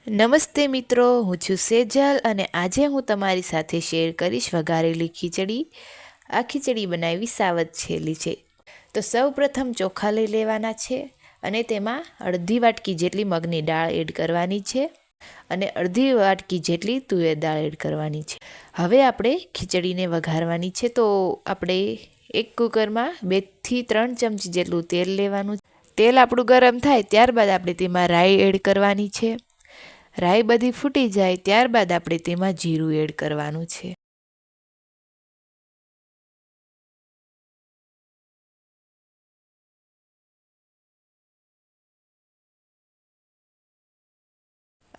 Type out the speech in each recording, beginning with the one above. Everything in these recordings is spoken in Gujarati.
નમસ્તે મિત્રો, હું છું સેજલ અને આજે હું તમારી સાથે શેર કરીશ વઘારેલી ખીચડી. આ ખીચડી બનાવી સાવધ છેલી છે. તો સૌ પ્રથમ ચોખા લઈ લેવાના છે અને તેમાં અડધી વાટકી જેટલી મગની દાળ એડ કરવાની છે અને અડધી વાટકી જેટલી તુવેર દાળ એડ કરવાની છે. હવે આપણે ખીચડીને વઘારવાની છે. તો આપણે એક કુકરમાં 2 થી 3 ચમચી જેટલું તેલ લેવાનું. તેલ આપણું ગરમ થાય ત્યારબાદ આપણે તેમાં રાઈ એડ કરવાની છે. રાઈ બધી ફૂટી જાય ત્યારબાદ આપણે તેમાં જીરું એડ કરવાનું છે.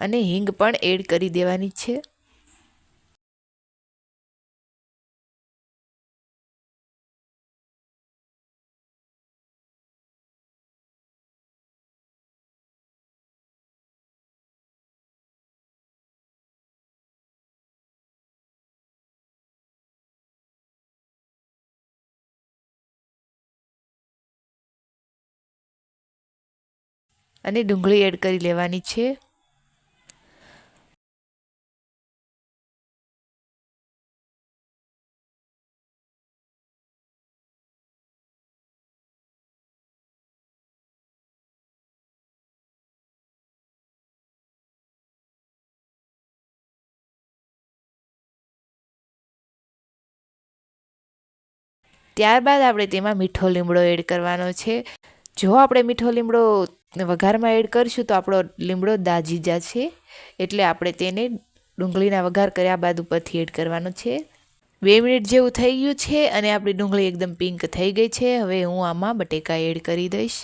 અને હિંગ પણ એડ કરી દેવાની છે. અને ડુંગળી એડ કરી લેવાની છે. ત્યારબાદ આપણે તેમાં મીઠો લીમડો એડ કરવાનો છે. જો આપણે મીઠો લીમડો વઘારમાં એડ કરીશું તો આપણો લીમડો દાજી જશે, એટલે આપણે તેને ડુંગળીના વઘાર કર્યા બાદ ઉપરથી એડ કરવાનો છે. 2 મિનિટ જેવું થઈ ગયું છે અને આપણી ડુંગળી એકદમ પિંક થઈ ગઈ છે. હવે હું આમાં બટેકા એડ કરી દઈશ.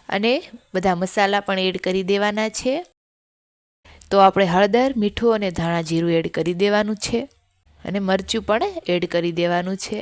અને બધા મસાલા પણ એડ કરી દેવાના છે. તો આપણે હળદર, મીઠું અને ધાણા જીરું એડ કરી દેવાનું છે અને મરચું પણ એડ કરી દેવાનું છે.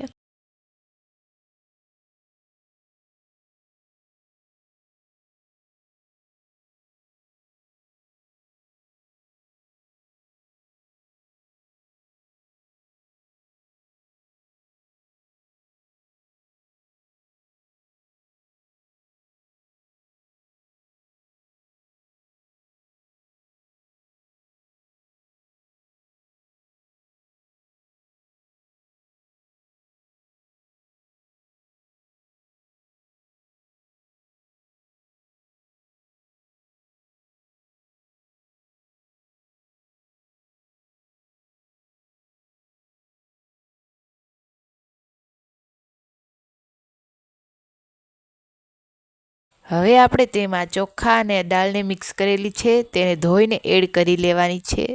હવે આપણે તેમાં ચોખા અને દાળને મિક્સ કરેલી છે તેને ધોઈને એડ કરી લેવાની છે.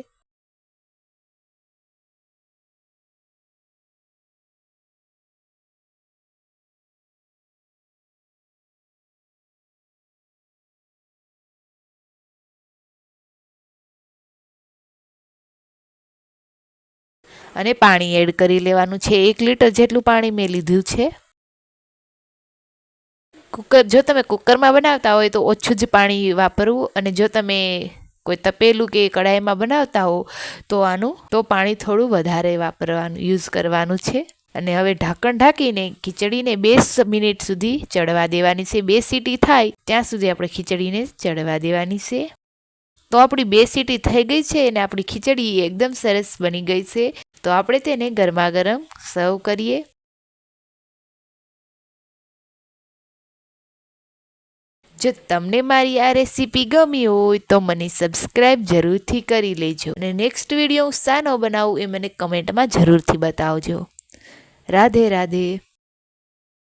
અને પાણી એડ કરી લેવાનું છે. 1 લીટર જેટલું પાણી મેં લીધું છે. જો તમે કુકરમાં બનાવતા હોય તો ઓછું જ પાણી વાપરવું, અને જો તમે કોઈ તપેલું કે કઢાઈમાં બનાવતા હો તો પાણી થોડું વધારે યુઝ કરવાનું છે. અને હવે ઢાંકણ ઢાંકીને ખીચડીને 2 મિનિટ સુધી ચડવા દેવાની છે. 2 સીટી થાય ત્યાં સુધી આપણે ખીચડીને ચડવા દેવાની છે. તો આપણી 2 સીટી થઈ ગઈ છે અને આપણી ખીચડી એકદમ સરસ બની ગઈ છે. તો આપણે તેને ગરમા ગરમ સર્વ કરીએ. જો તમને મારી આ રેસીપી ગમી હોય તો મને સબસ્ક્રાઈબ જરૂરથી કરી લેજો અને નેક્સ્ટ વિડીયો હું શાનો બનાવું એ મને કમેન્ટમાં જરૂરથી બતાવજો. રાધે રાધે.